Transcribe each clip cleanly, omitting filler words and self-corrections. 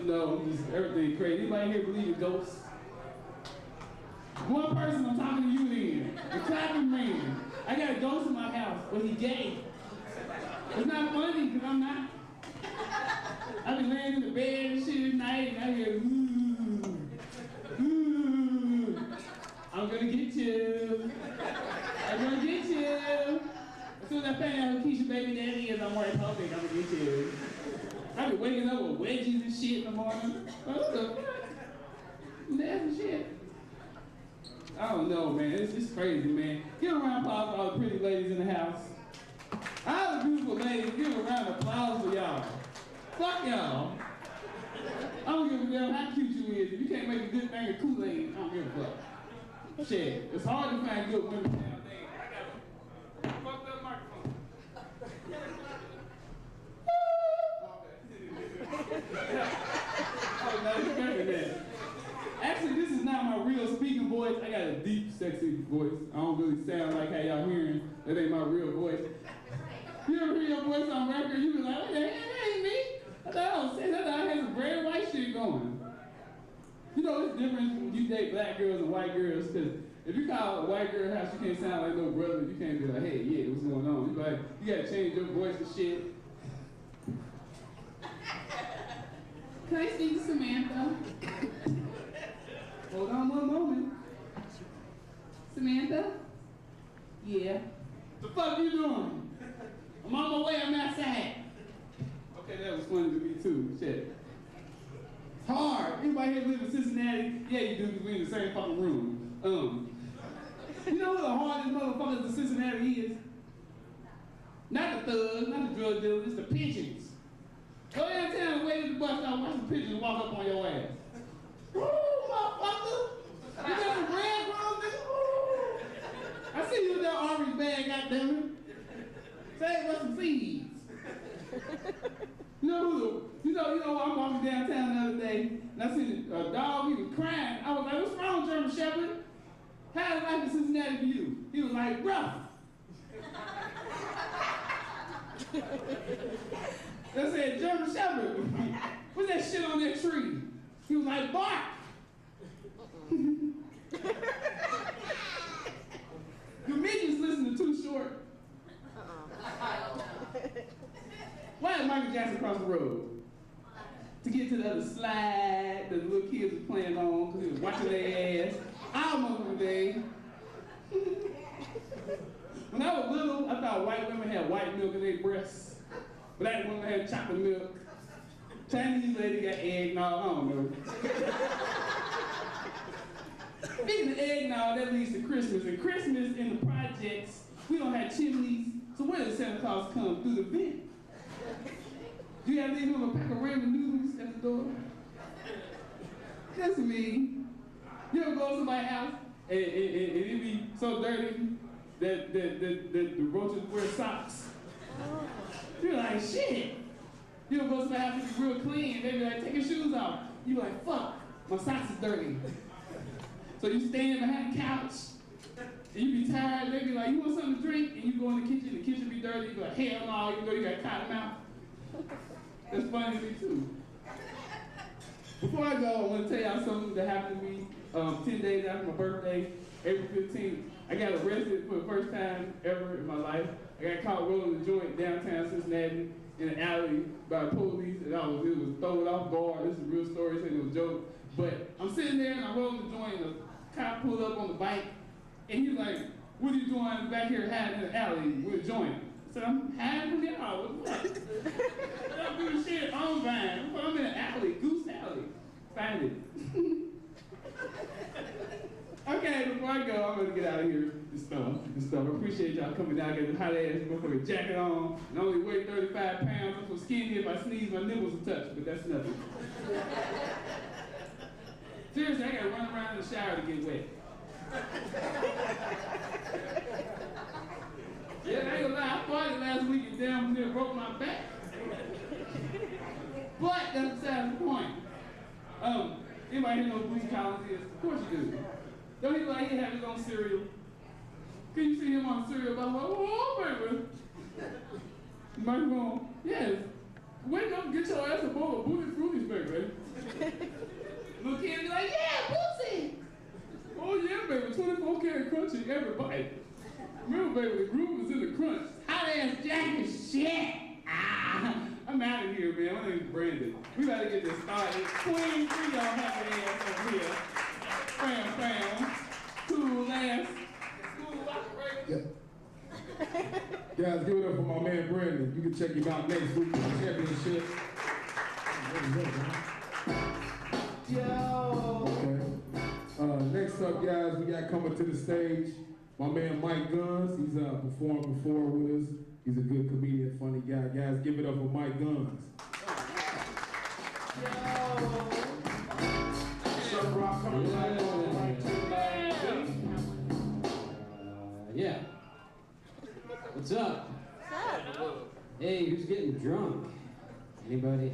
know, just everything crazy. Anybody here believe in ghosts? One person I'm talking to you then, the clapping man. I got a ghost in my house, but he gay. It's not funny because I'm not. I be laying in the bed and shit at night and I hear, ooh, I'm gonna get you. I'm gonna get you. As soon as I find out who Keisha baby daddy is, I'm already hoping I'm gonna get you. I be waking up with wedgies and shit in the morning. What the fuck? Nasty shit. I don't know, man. It's just crazy, man. Give a round of applause for all the pretty ladies in the house. All the beautiful ladies, give a round of applause for y'all. Fuck y'all. I don't give a damn how cute you is. If you can't make a good thing of Kool-Aid, I don't give a fuck. Shit, it's hard to find good women nowadays. I got a fucked up microphone. Oh, no, you're better than that. Actually, this is not my real speaking voice. I got a deep, sexy voice. I don't really sound like how y'all hearing. That ain't my real voice. You ever hear your voice on record, you be like, what the hell, that ain't me. I thought I had some red and white shit going. You know, it's different when you date black girls and white girls, because if you call a white girl house, you can't sound like no brother. You can't be like, hey, yeah, what's going on? You like, you gotta change your voice and shit. Can I speak to Samantha? Hold on one moment. Samantha? Yeah. The fuck you doing? I'm on my way, I'm outside. Okay, that was funny to me too. Shit. It's hard. Anybody here live in Cincinnati? Yeah, you do, because we in the same fucking room. You know what the hardest motherfuckers in Cincinnati is? Not the thugs, not the drug dealers, it's the pigeons. Go downtown and wait at the bus stop, watch the pigeons walk up on your ass. Woo, motherfucker! You got some breadcrumbs, nigga? Woo! I see you with that orange bag, goddammit. Say what's some seeds. You know, I'm walking downtown the other day, and I seen a dog, he was crying. I was like, what's wrong, German Shepherd? How's life in Cincinnati for you? He was like, rough. They said, German Shepherd, what's that shit on that tree? He was like, bark. Do midgets listen to Too Short? Why did Michael Jackson cross the road? To get to the other slide that the little kids were playing on because he was watching their ass all over the day. When I was little, I thought white women had white milk in their breasts. Black women had chocolate milk. Chinese lady got eggnog, I don't know. Speaking of eggnog, that leads to Christmas. And Christmas in the projects, we don't have chimneys. So where does Santa Claus come? Through the vent? Do you have to leave him a pack of ramen noodles at the door? That's me. You ever go to somebody's house and it be so dirty that the roaches wear socks? You're like, shit. You ever go to somebody's house and it's real clean, they be like, take your shoes off. You be like, fuck, my socks is dirty. So you stand behind the couch, and you be tired, they be like, you want something to drink? And you go in the kitchen be dirty, you be like, hell no, you know you got cotton mouth. That's funny to me too. Before I go, I want to tell y'all something that happened to me 10 days after my birthday, April 15th. I got arrested for the first time ever in my life. I got caught rolling a joint downtown Cincinnati in an alley by the police, and it was thrown off guard. This is a real story, saying it was a joke. But I'm sitting there and I'm rolling the joint, and the cop pulled up on the bike, and he's like, what are you doing back here hiding in the alley with a joint? I said, I'm hiding from y'all. What the fuck? I'm doing shit on Vine. I'm in an alley, Goose Alley. Find it. Okay, before I go, I'm gonna get out of here and stuff. I appreciate y'all coming down, get the hot ass motherfucking jacket on, and only weigh 35 pounds. I'm so skinny, if I sneeze, my nipples will touch, but that's nothing. Seriously, I gotta run around in the shower to get wet. Yeah, I ain't gonna lie, I farted last week and damn near broke my back. But that's beside the point. Anybody here know who Bootsy Collins is? Of course you do. Don't he like he have his own cereal? Can you see him on the cereal about, oh, baby? Microphone, yes. Wake up, get your ass a bowl of Booty Fruities, baby. we about to get this started. Queen, bring your happy ass over here. Fam. Cool ass. Yeah. Guys, give it up for my man Brandon. You can check him out next week for the championship. Yo. Okay. Next up, guys, we got coming to the stage my man Mike Guns. He's performed before with us. He's a good comedian, funny guy. Guys, give it up for Mike Guns. Yeah. What's up? Hey, who's getting drunk? Anybody?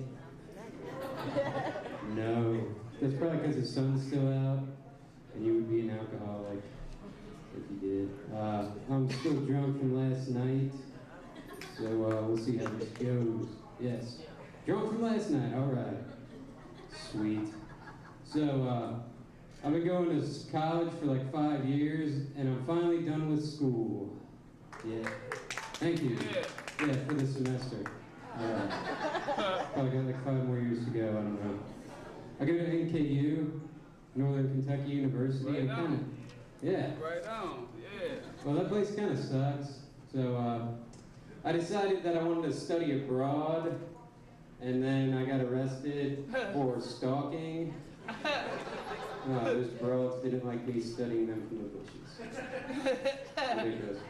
No. That's probably because the sun's still out, and you would be an alcoholic if you did. I'm still drunk from last night, so we'll see how this goes. Yes. Drunk from last night, all right. Sweet. So, I've been going to college for like 5 years, and I'm finally done with school. Yeah. Thank you. Yeah, for the semester. Probably got like 5 more years to go, I don't know. I go to NKU, Northern Kentucky University. Right on. Yeah. Right on, yeah. Well, that place kind of sucks. So I decided that I wanted to study abroad, and then I got arrested for stalking. Those broads didn't like me studying them from the bushes. Ridiculous.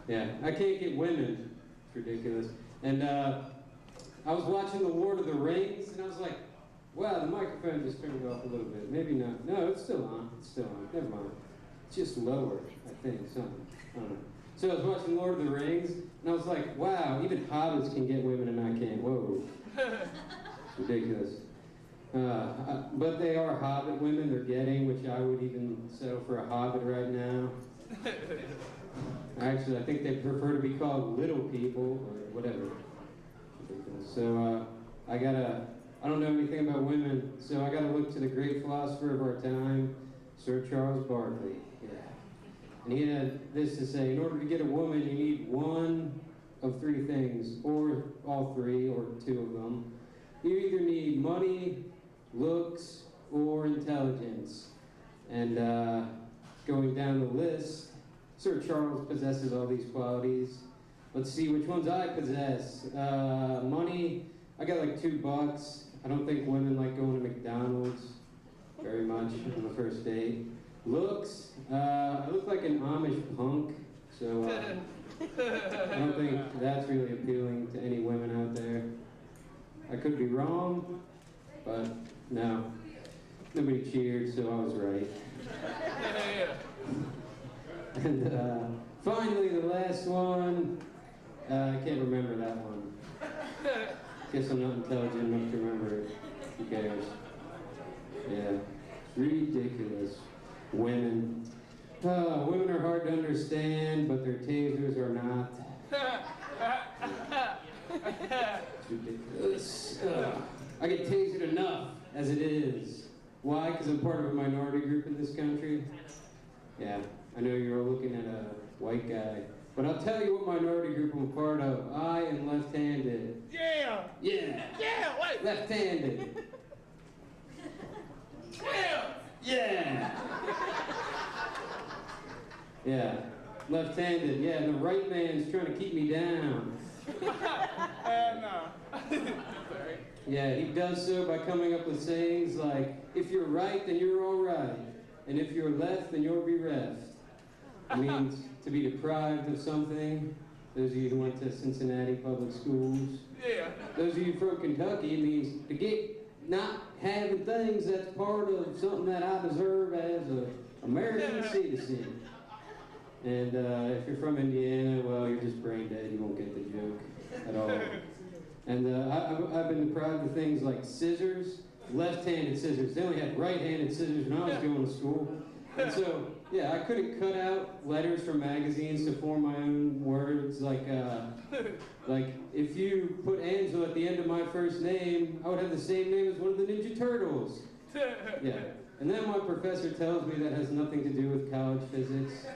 Yeah, I can't get women. It's ridiculous. And I was watching The Lord of the Rings, and I was like, wow, the microphone just turned off a little bit. Maybe not. No, it's still on. It's still on. Never mind. It's just lower, I think, something. I don't know. So I was watching Lord of the Rings, and I was like, wow, even hobbits can get women and I can't. Whoa. It's ridiculous. But they are hobbit women they're getting, which I would even settle for a hobbit right now. Actually, I think they prefer to be called little people, or whatever. Ridiculous. So I don't know anything about women, so I gotta look to the great philosopher of our time, Sir Charles Barkley. Yeah. And he had this to say: in order to get a woman, you need one of 3 things, or all 3, or 2 of them. You either need money, looks, or intelligence. And going down the list, Sir Charles possesses all these qualities. Let's see which ones I possess. Money, I got like $2. I don't think women like going to McDonald's very much on the first date. Looks, I look like an Amish punk, so I don't think that's really appealing to any women out there. I could be wrong, but no. Nobody cheered, so I was right. And finally, the last one, I can't remember that one. Guess I'm not intelligent enough to remember it. Who cares? Yeah, ridiculous. Women. Women are hard to understand, but their tasers are not. It's ridiculous. I get tasered enough as it is. Why? Because I'm part of a minority group in this country. Yeah, I know you're all looking at a white guy. But I'll tell you what minority group I'm part of. I am left-handed. Yeah! Yeah! Yeah, wait! Left-handed. Yeah! Yeah! Yeah. Left-handed. Yeah, and the right man's trying to keep me down. No. Sorry. Yeah, he does so by coming up with sayings like, if you're right, then you're all right. And if you're left, then you'll be reft. It means to be deprived of something. Those of you who went to Cincinnati public schools. Yeah. Those of you from Kentucky, it means to get not having things that's part of something that I deserve as an American citizen. And if you're from Indiana, well, you're just brain dead. You won't get the joke at all. And I've been deprived of things like scissors, left-handed scissors. They only had right-handed scissors when I was going to school. And so, yeah, I couldn't cut out letters from magazines to form my own words. Like if you put Angela at the end of my first name, I would have the same name as one of the Ninja Turtles. Yeah. And then my professor tells me that has nothing to do with college physics,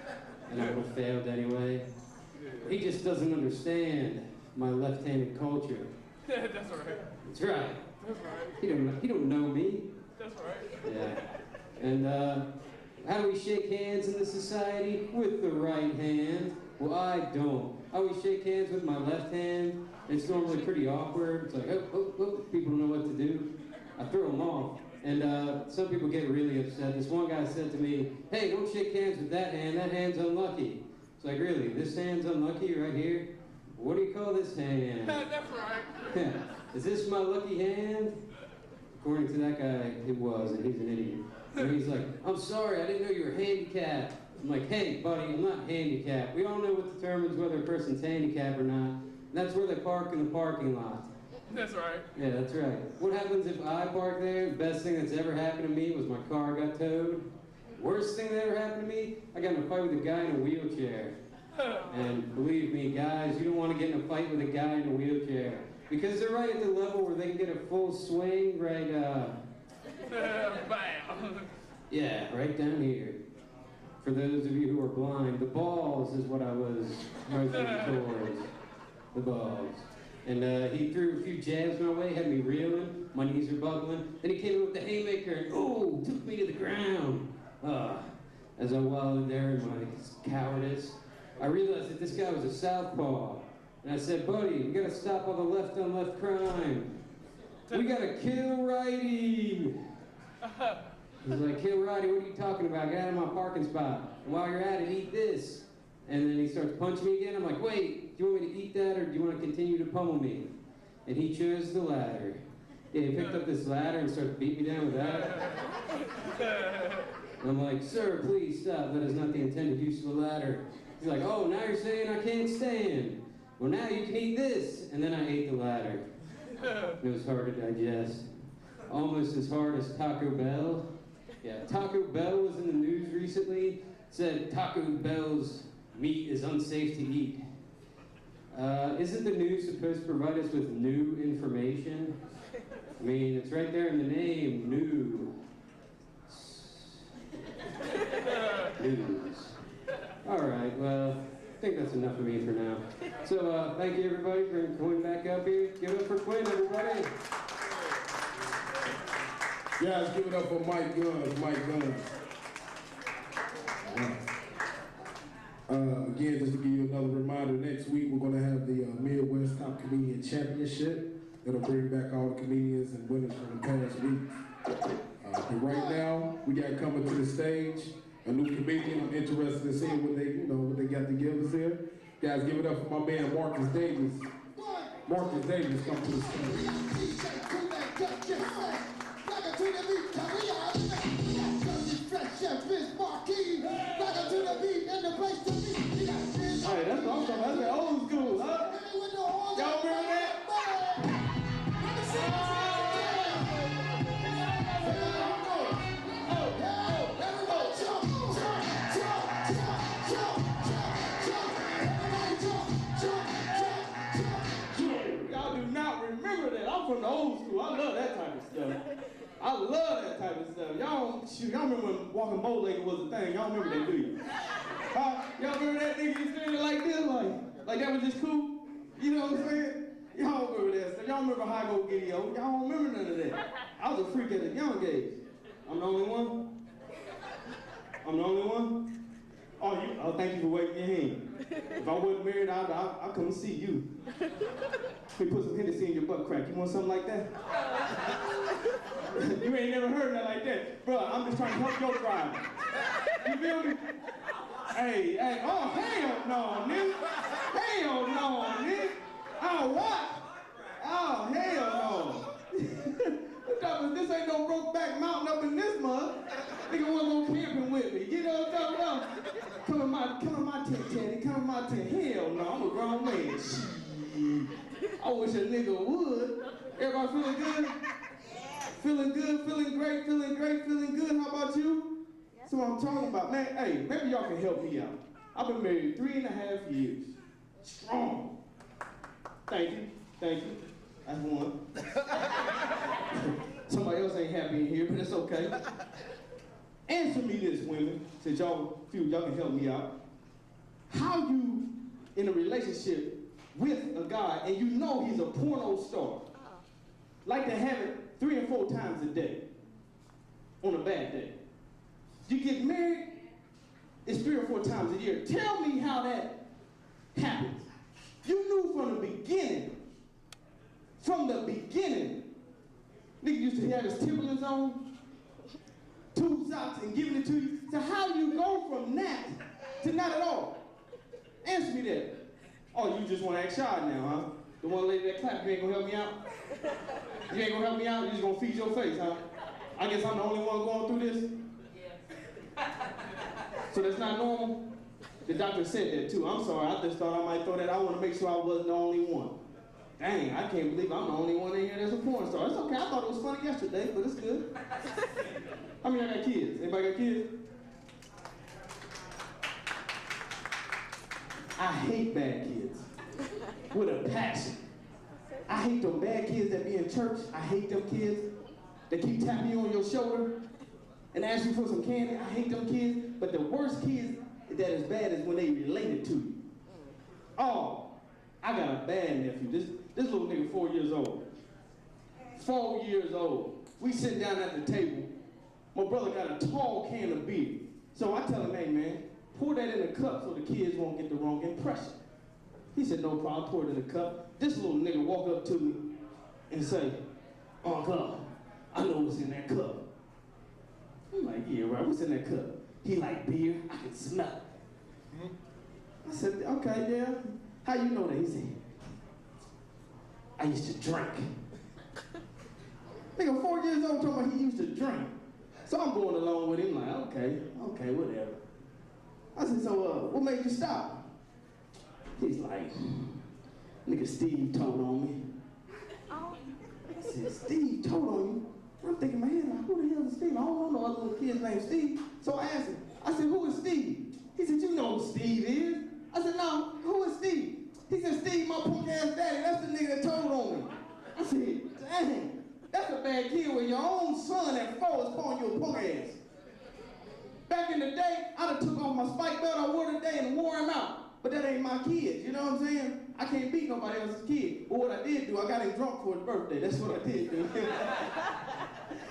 and I would have failed anyway. He just doesn't understand my left-handed culture. That's right. That's right. That's right. He don't know me. That's right. Yeah. And how do we shake hands in this society? With the right hand. Well, I don't. I always shake hands with my left hand. It's normally pretty awkward. It's like, people don't know what to do. I throw them off. And some people get really upset. This one guy said to me, hey, don't shake hands with that hand. That hand's unlucky. It's like, really? This hand's unlucky right here? What do you call this hand? That's right. Yeah. Is this my lucky hand? According to that guy, it was, and he's an idiot. And he's like, I'm sorry, I didn't know you were handicapped. I'm like, hey, buddy, I'm not handicapped. We all know what determines whether a person's handicapped or not. And that's where they park in the parking lot. That's right. Yeah, that's right. What happens if I park there? The best thing that's ever happened to me was my car got towed. Worst thing that ever happened to me, I got in a fight with a guy in a wheelchair. And believe me, guys, you don't want to get in a fight with a guy in a wheelchair. Because they're right at the level where they can get a full swing, right, Bam. yeah, right down here. For those of you who are blind, the balls is what I was motioning towards. The balls. And he threw a few jabs my way, had me reeling, my knees were buckling. Then he came in with the haymaker and, ooh, took me to the ground. As I wallowed there in my cowardice, I realized that this guy was a southpaw. And I said, buddy, we gotta stop all the left on left crime. We gotta kill righty. He's like, kill righty, what are you talking about? Get out of my parking spot. And while you're at it, eat this. And then he starts punching me again. I'm like, wait, do you want me to eat that or do you want to continue to pummel me? And he chose the latter. Yeah, he picked up this ladder and started beating me down with that. And I'm like, sir, please stop. That is not the intended use of a ladder. He's like, oh, now you're saying I can't stand. Well, now you can eat this. And then I ate the ladder. It was hard to digest. Almost as hard as Taco Bell. Yeah, Taco Bell was in the news recently. It said Taco Bell's meat is unsafe to eat. Isn't the news supposed to provide us with new information? I mean, it's right there in the name, new. News. All right, well, I think that's enough of me for now. So, thank you everybody for coming back up here. Give it up for Quinn, everybody. Guys, give it up for Mike Guns. Mike Guns. Again, just to give you another reminder, next week we're going to have the Midwest Top Comedian Championship. It'll bring back all the comedians and winners from the past week. But right now, we got coming to the stage a new comedian. I'm interested in seeing what they got to give us here. Guys, give it up for my man Marcus Davis. Marcus Davis, come to the stage. Hey, that's what I'm talking about. That's the old school, huh? Y'all remember that? Y'all do not remember that. I'm from the old school. I love that type of stuff. I love that type of stuff. Y'all remember when walking bow-legged was a thing. Y'all remember that, do you? Y'all remember that nigga used to do it like this? Like that was just cool? You know what I'm saying? Y'all remember that stuff. Y'all remember how I go giddy Y'all don't remember none of that. I was a freak at a young age. I'm the only one? I'm the only one? Oh, thank you for waving your hand. If I wasn't married, I'd come and see you. Let me put some Hennessy in your butt crack. You want something like that? You ain't never heard that like that. Bro, I'm just trying to help your drive. You feel me? Hey, oh, hell no, nigga. Hell no, nigga. Oh, what? Oh, hell no. This ain't no Brokeback Mountain up in this mud. Nigga wanna go camping with me. You know what I'm talking about? Come in my tent, Teddy. Come in my tent. Hell no, I'm a grown man. Shit. I wish a nigga would. Everybody feeling good? Feeling good, feeling great, feeling good. How about you? That's what I'm talking about. Man, hey, maybe y'all can help me out. I've been married 3.5 years. Strong. Thank you. That's one. Somebody else ain't happy in here, but it's okay. Answer me this, women, since y'all feel y'all can help me out. How you in a relationship with a guy and you know he's a porno star? like to have it 3 and 4 times a day on a bad day. You get married, it's 3 or 4 times a year. Tell me how that happens. You knew from the beginning, nigga used to have his Timberlands on, 2 socks and giving it to you. So how do you go from that to not at all? Answer me that. Oh, you just want to act shy now, huh? The one lady that clapped, you ain't gonna help me out? You ain't gonna help me out? You just gonna feed your face, huh? I guess I'm the only one going through this? So that's not normal? The doctor said that too. I'm sorry, I just thought I might throw that. I want to make sure I wasn't the only one. Dang, I can't believe I'm the only one in here that's a porn star. It's okay, I thought it was funny yesterday, but it's good. How many of y'all got kids? Anybody got kids? I hate bad kids with a passion. I hate them bad kids that be in church. I hate them kids that keep tapping you on your shoulder and ask you for some candy. I hate them kids. But the worst kids that is bad is when they related to you. Oh, I got a bad nephew. This little nigga 4 years old. 4 years old. We sit down at the table. My brother got a tall can of beer. So I tell him, hey man, pour that in a cup so the kids won't get the wrong impression. He said, no problem, pour it in a cup. This little nigga walk up to me and say, Uncle, I know what's in that cup. I'm like, yeah, right, what's in that cup? He like beer, I can smell it. I said, okay, yeah. How you know that? He said, I used to drink. Nigga, 4 years old talking about he used to drink. So I'm going along with him like, okay, whatever. I said, so what made you stop? He's like, nigga, Steve told on me. I said, Steve told on you? I'm thinking in my head, like, who the hell is Steve? I don't know no other little kids named Steve. So I asked him, I said, who is Steve? He said, you know who Steve is. I said, no, who is Steve? He said, Steve, my punk ass daddy, that's the nigga that told on me. I said, dang, that's a bad kid when your own son at 4 is calling you a punk ass. Back in the day, I'd have took off my spike belt I wore today and wore him out. But that ain't my kid, you know what I'm saying? I can't beat nobody else's kid. But what I did do, I got him drunk for his birthday. That's what I did do.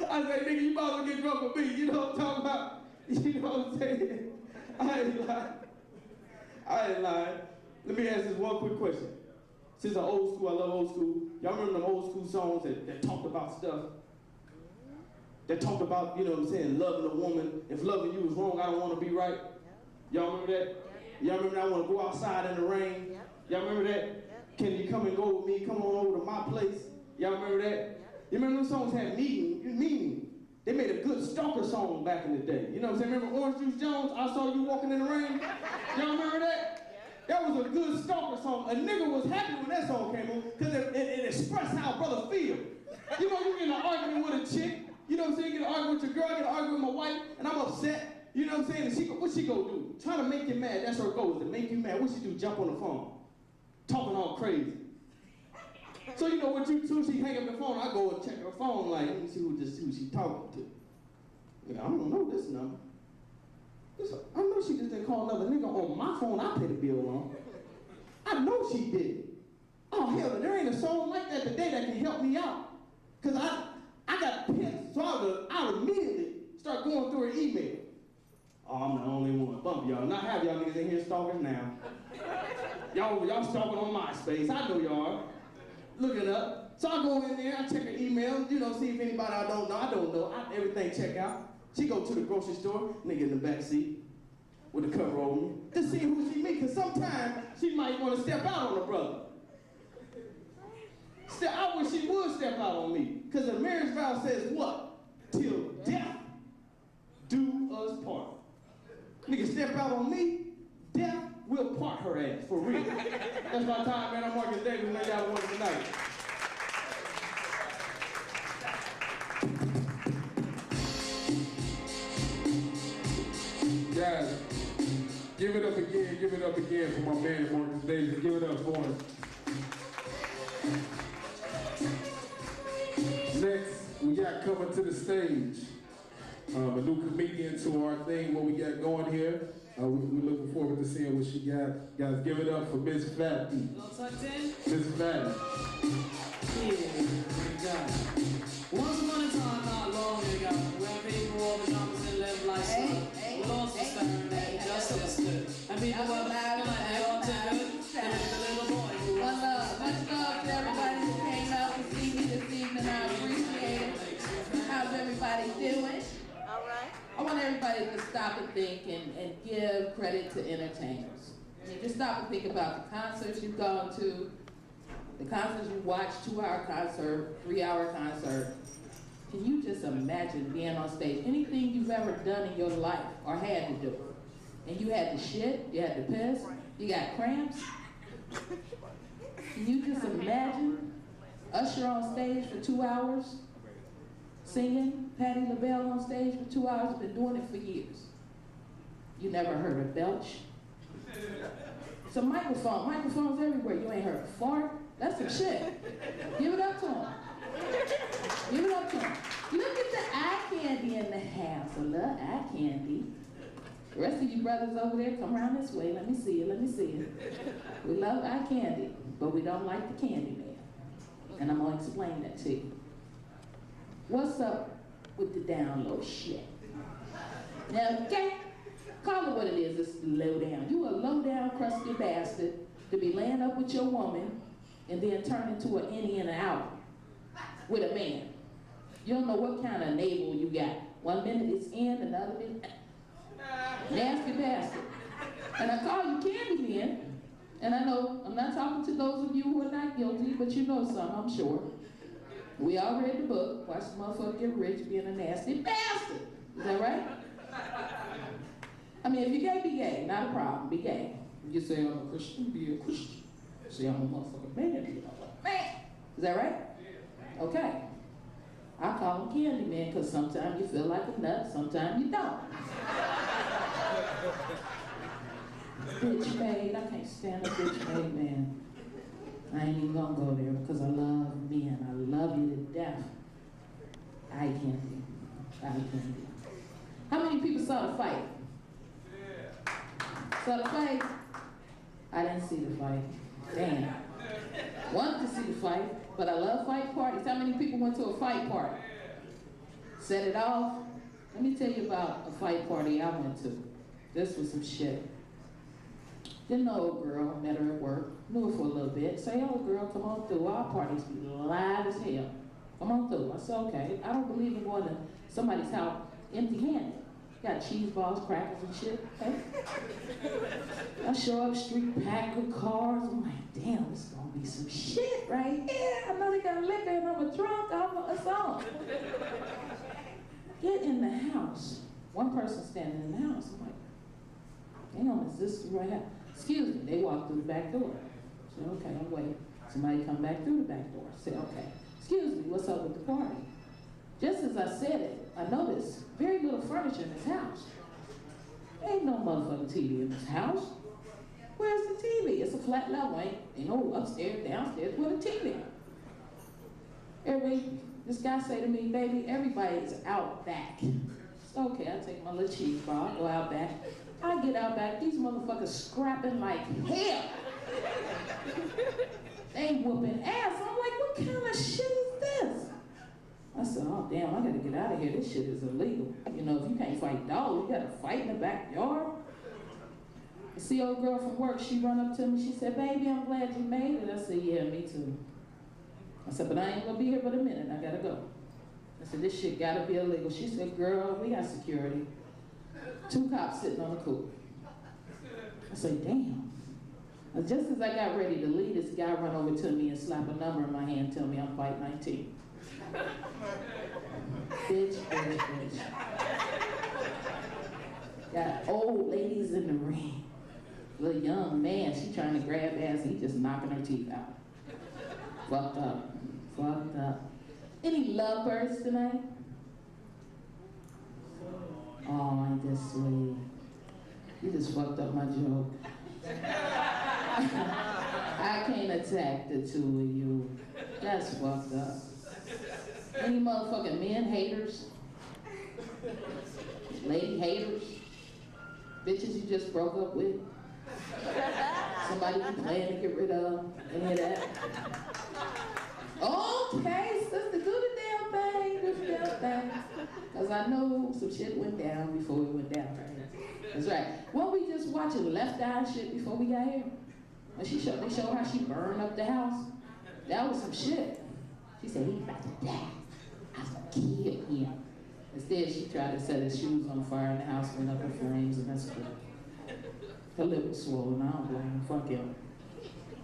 I said, nigga, you might as well get drunk with me. You know what I'm talking about? You know what I'm saying? I ain't lying. Let me ask this one quick question. Since I'm old school, I love old school. Y'all remember them old school songs that talked about stuff? That talked about, you know what I'm saying, loving a woman. If loving you was wrong, I don't want to be right. Y'all remember that? Y'all remember that I want to go outside in the rain? Y'all remember that? Can you come and go with me? Come on over to my place. Y'all remember that? You remember those songs had meaning? They made a good stalker song back in the day. You know what I'm saying? Remember Orange Juice Jones? I Saw You Walking in the Rain? Y'all remember that? That was a good stalker song. A nigga was happy when that song came on because it expressed how a brother feel. You know, you get in an argument with a chick. You know what I'm saying? You get an argument with your girl, I get an argument with my wife, and I'm upset. You know what I'm saying? And what she gonna do? Trying to make you mad. That's her goal, is to make you mad. What she do? Jump on the phone. Talking all crazy. So you know what you do? She hang up the phone, I go and check her phone like, let me see who she talking to. Yeah, I don't know this number. I know she just didn't call another nigga on my phone I pay the bill on. I know she did. Oh hell, there ain't a song like that today that can help me out. Cause I got pissed, so I would immediately start going through her email. Oh, I'm the only one. Bump y'all. Not have y'all niggas in here stalking now. Y'all stalking on MySpace. I know y'all are. Look it up. So I go in there, I check her email, you know, see if anybody I don't know. Everything check out. She go to the grocery store, nigga in the back seat with the cover over me, to see who she meet, because sometimes she might want to step out on her brother. I wish she would step out on me, because the marriage vow says what? Till death do us part. Nigga step out on me, death will part her ass, for real. That's my time, man. I'm Marcus Davis, man. Y'all want tonight. Guys, give it up again for my man Marcus Davis. Give it up for him. Next, we got coming to the stage a new comedian to our thing, what we got going here. We're looking forward to seeing what she got. Guys, give it up for Miss Fatty. All tucked in? Miss Fatty. Yeah, we got it. Once upon a time, not long ago, where people wore pajamas and lived like slow, laws were stern and justice stood. And people were acting like they all too good. And the little boy who was Much love to everybody who came out to see me this evening. I appreciate it. How's everybody doing? All right. I want everybody to stop and think and give credit to entertainers. I mean, just stop and think about the concerts you've gone to, the concerts you watched, 2-hour concert, 3-hour concert. Can you just imagine being on stage? Anything you've ever done in your life or had to do, and you had to shit, you had to piss, you got cramps. Can you just imagine Usher on stage for 2 hours? Singing, Patti LaBelle on stage for 2 hours, been doing it for years. You never heard a belch? It's a microphones everywhere. You ain't heard a fart? That's some shit. Give it up to him. Give it up to him. Look at the eye candy in the house. A little eye candy. The rest of you brothers over there, come around this way. Let me see it, let me see it. We love eye candy, but we don't like the candy man. And I'm gonna explain that to you. What's up with the down low shit? Now, okay, call it what it is, it's low down. You a low down, crusty bastard to be laying up with your woman and then turn into an innie in an hour with a man. You don't know what kind of navel you got. 1 minute it's in, another minute, nasty bastard. And I call you candy man, and I know I'm not talking to those of you who are not guilty, but you know some, I'm sure. We all read the book, watch the motherfucker get rich being a nasty bastard. Is that right? I mean, if you're gay, be gay, not a problem, be gay. If you say I'm a Christian, be a Christian. Say I'm a motherfucking man, be a motherfucking man. Is that right? Okay. I call him candy man because sometimes you feel like a nut, sometimes you don't. Bitch made, I can't stand a bitch made man. I ain't even gonna go there because I love men. I love you to death. Eye candy. Eye candy. How many people saw the fight? Saw the fight? I didn't see the fight. Damn. Wanted to see the fight, but I love fight parties. How many people went to a fight party? Set it off. Let me tell you about a fight party I went to. This was some shit. Didn't know a girl, met her at work, knew her for a little bit. Say, oh girl, come on through. Our parties be live as hell. Come on through. I said, okay. I don't believe in going to somebody's house empty-handed. Got cheese balls, crackers and shit. Okay? I show up, street packed with cars. I'm like, damn, this is gonna be some shit right here. I know they got liquor and I'm a drunk. I'm a song. Get in the house. One person standing in the house. I'm like, damn, is this right here? Excuse me. They walked through the back door. I said, okay, I'll wait. Somebody come back through the back door. I said, okay. Excuse me, what's up with the party? Just as I said it, I noticed very little furniture in this house. Ain't no motherfucking TV in this house. Where's the TV? It's a flat level, ain't no upstairs, downstairs, with a TV. This guy say to me, baby, everybody's out back. So, okay, I take my little cheese bar, go out back. I get out back, these motherfuckers scrapping like hell. They whooping ass. I'm like, what kind of shit is this? I said, oh damn, I gotta get out of here. This shit is illegal. You know, if you can't fight dogs, you gotta fight in the backyard. The see old girl from work, she run up to me, she said, baby, I'm glad you made it. I said, yeah, me too. I said, but I ain't gonna be here but a minute, I gotta go. I said, this shit gotta be illegal. She said, girl, we got security. 2 cops sitting on the coop. I said, damn. Just as I got ready to leave, this guy run over to me and slap a number in my hand and tell me I'm fight 19. Bitch, bitch, bitch. Got old ladies in the ring. Little young man, she trying to grab ass, he just knocking her teeth out. Fucked up. Fucked up. Any lovebirds tonight? Oh, ain't this sweet. You just fucked up my joke. I can't attack the 2 of you. That's fucked up. Any motherfucking men haters? Lady haters? Bitches you just broke up with? Somebody you plan to get rid of? Any of that? Okay, sister, do the damn thing, do the damn thing. Because I know some shit went down before we went down, right? That's right. Well, we just watching Left Eye shit before we got here. When they showed how she burned up the house. That was some shit. She said, he's about to die. I was gonna kill him. Instead, she tried to set his shoes on fire and the house went up in flames, and that's good. Her lip was swollen, I don't blame him, fuck him.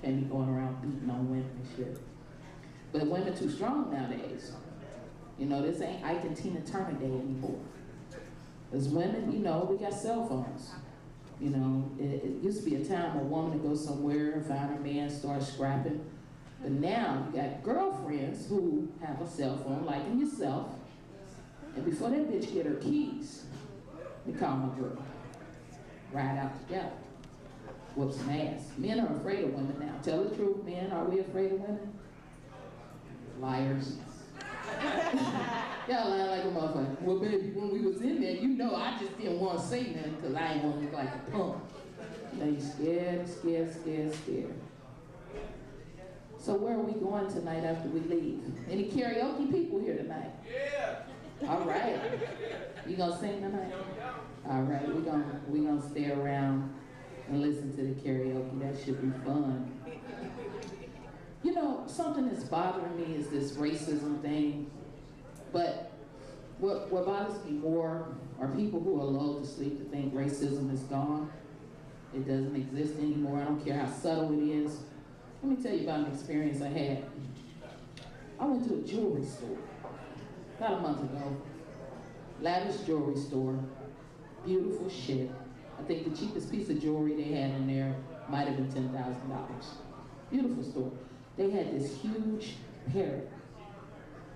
And he going around beating on women and shit. But women too strong nowadays. You know, this ain't Ike and Tina Turner day anymore. As women, you know, we got cell phones. You know, it used to be a time a woman would go somewhere and find her man, start scrapping. But now you got girlfriends who have a cell phone, like in yourself. And before that bitch get her keys, they call my girl. Ride out together. Whoop some ass. Men are afraid of women now. Tell the truth, men, are we afraid of women? Liars. Y'all lying like a motherfucker. Well, baby, when we was in there, you know I just didn't want to say nothing because I ain't want to look like a punk. Now you scared. So where are we going tonight after we leave? Any karaoke people here tonight? Yeah. All right. You gonna sing tonight? All right. We gonna stay around and listen to the karaoke. That should be fun. You know, something that's bothering me is this racism thing. But what bothers me more are people who are lulled to sleep to think racism is gone. It doesn't exist anymore. I don't care how subtle it is. Let me tell you about an experience I had. I went to a jewelry store about a month ago. Lavish jewelry store. Beautiful shit. I think the cheapest piece of jewelry they had in there might have been $10,000. Beautiful store. They had this huge parrot.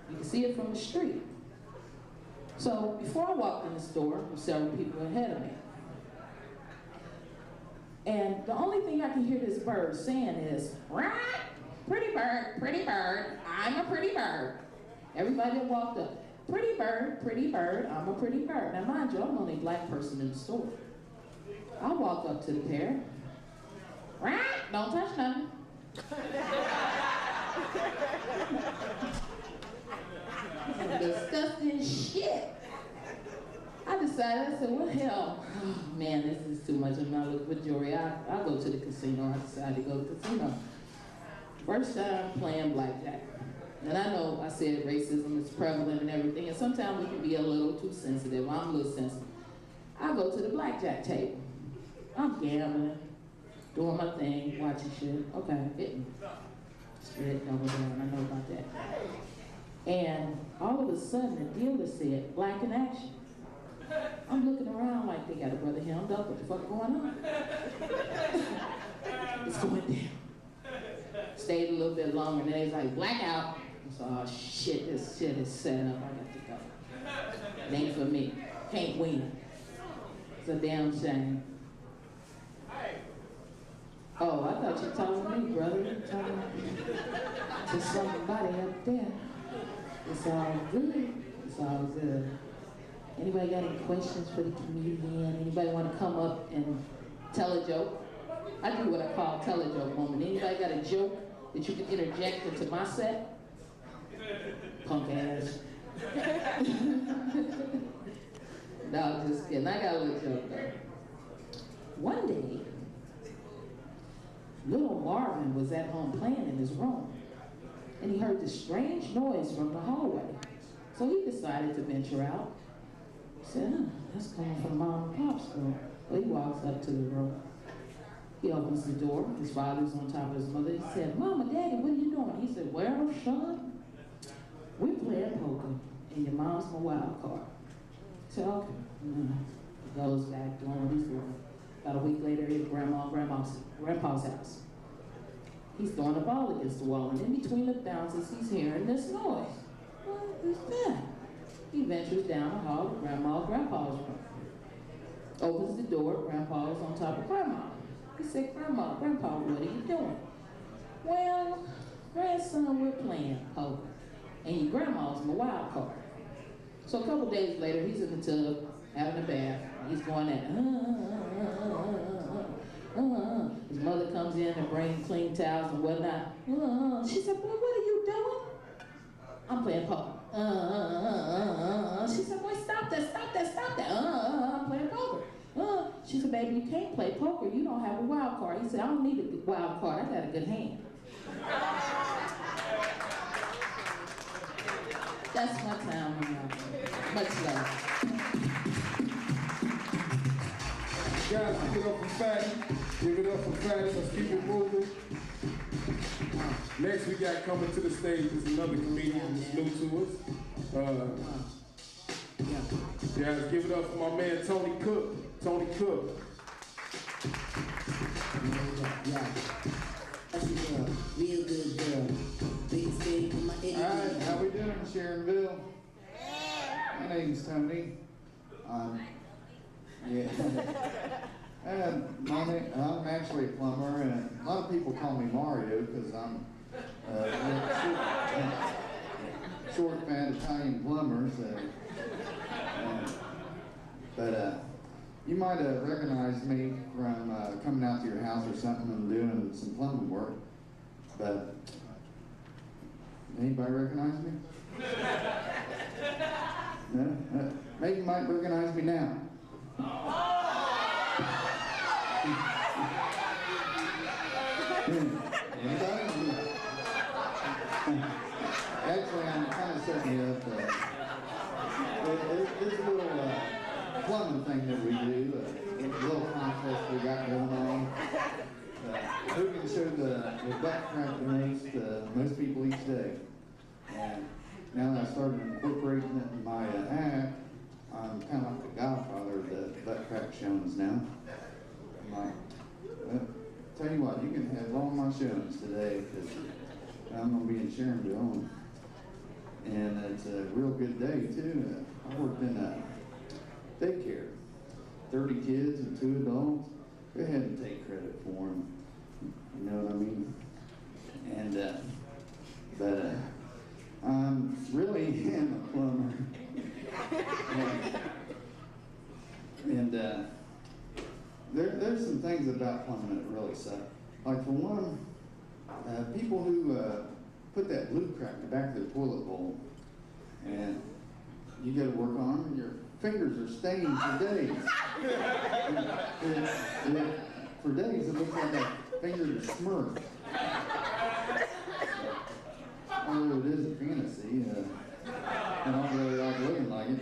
You can see it from the street. So before I walked in the store, there were several people ahead of me. And the only thing I can hear this bird saying is, "Right, pretty bird, I'm a pretty bird." Everybody that walked up, pretty bird, I'm a pretty bird. Now mind you, I'm the only black person in the store. I walk up to the parrot, "Right, don't touch nothing." Disgusting shit. I decided, I said, well, hell, oh, man, this is too much. I'm not looking for jewelry. I'll go to the casino. I decided to go to the casino. First time playing blackjack. And I know I said racism is prevalent and everything, and sometimes we can be a little too sensitive. I'm a little sensitive. I go to the blackjack table. I'm gambling, doing my thing, watching shit. Okay, hitting. Straight double down, I know about that. And all of a sudden, the dealer said, "Black in action." I'm looking around like they got a brother hemmed up. What the fuck going on? It's going down. Stayed a little bit longer, and then it's like, "Blackout." So, oh shit, this shit is set up. I got to go. It ain't for me. Can't win. It's a damn shame. Oh, I thought you were talking to me, brother. You were talking to somebody up there. It's all good. It's all good. Anybody got any questions for the comedian? Anybody want to come up and tell a joke? I do what I call tell a joke moment. Anybody got a joke that you can interject into my set? Punk ass. No, I'm just kidding. I got a little joke though. One day, little Marvin was at home playing in his room, and he heard this strange noise from the hallway. So he decided to venture out. He said, that's coming from Mom and Pop's room. Well, he walks up to the room. He opens the door. His father's on top of his mother. He said, "Mama, Daddy, what are you doing?" He said, "Well, son, we're playing poker, and your mom's my wild card." He said, "Okay." He goes back doing what he's doing. About a week later, he's at Grandpa's house. He's throwing a ball against the wall, and in between the bounces, he's hearing this noise. What is that? He ventures down the hall to Grandpa's room. Opens the door, Grandpa's on top of Grandma. He said, Grandpa, what are you doing?" "Well, grandson, we're playing poker, and your grandma's my wild card." So a couple days later, he's in the tub, having a bath. He's going at, His mother comes in and brings clean towels and whatnot. She said, boy, what are you doing? I'm playing poker. She said, boy, stop that. I'm playing poker. She said, baby, you can't play poker. You don't have a wild card. He said, I don't need a wild card. I got a good hand. That's my time. Much love. Guys, give it up for Fatty. Give it up for Fatty. Let's keep it moving. Next, we got coming to the stage is another comedian that's new to us. Guys, give it up for my man Tony Cook. Tony Cook. Yeah. That's a girl. Real good girl. Big stage for my idiot. Alright, how we doing, Sharonville? My name's Tony. Yeah. And I'm actually a plumber, and a lot of people call me Mario because I'm a short, fat Italian plumber. So, but you might have recognized me from coming out to your house or something and doing some plumbing work. But anybody recognize me? No? Maybe you might recognize me now. Anybody? Actually, I'm kind of setting you up. There's a little plumbing thing that we do, a little contest we got going on. Who can show the butt crack the most people each day? And now that I started incorporating it in my act, I'm kind of like the godfather of the butt crack showings now. I'm like, well, tell you what, you can have all my showings today because I'm going to be in Sharonville. And it's a real good day, too. I worked in daycare. 30 kids and 2 adults. Go ahead and take credit for them. You know what I mean? And, but I'm really am a plumber. And there's some things about plumbing that really suck. Like for one, people who put that glue crack in the back of their toilet bowl, and you go to work on them, and your fingers are stained for days. For days, it looks like that finger is smirked. Although it is a fantasy, and I don't really like looking like it.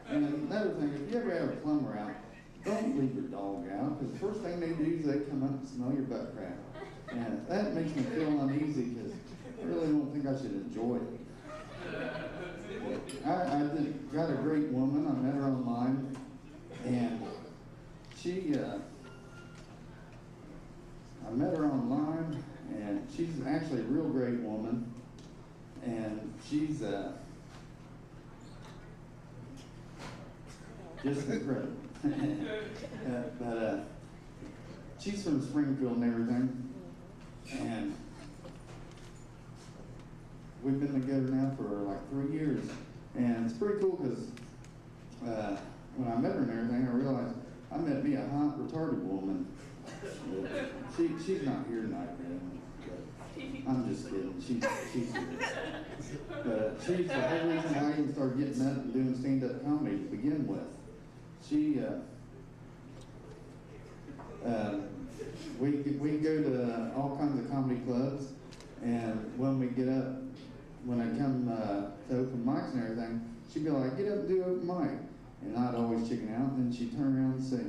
And another thing, if you ever have a plumber out, don't leave your dog out, because the first thing they do is they come up and smell your butt crack. And that makes me feel uneasy, because I really don't think I should enjoy it. I got a great woman. I met her online, and I met her online, and she's actually a real great woman, and she's just incredible. But she's from Springfield and everything, and we've been together now for like 3 years, and it's pretty cool because when I met her and everything, I realized I met me a hot, retarded woman. She's not here tonight, man. I'm just kidding. She's here. But she's the whole reason why I even started getting up and doing stand-up comedy to begin with. We go to all kinds of comedy clubs, and when I come to open mics and everything, she'd be like, get up and do open mic. And I'd always chicken out, and then she'd turn around and say,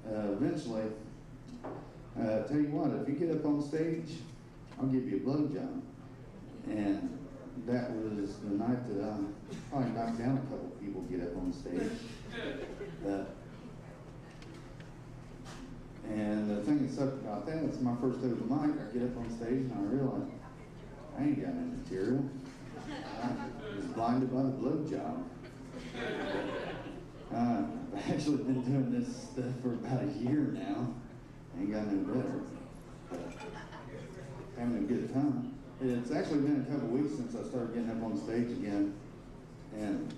eventually, tell you what, if you get up on stage, I'll give you a blowjob. And that was the night that I probably knocked down a couple people get up on stage. And the thing that sucked about that, it's my first open mic. I get up on stage and I realized I ain't got any material. I was blinded by the blowjob. I've actually been doing this stuff for about a year now. Ain't got no better. But having a good time. It's actually been a couple weeks since I started getting up on stage again, and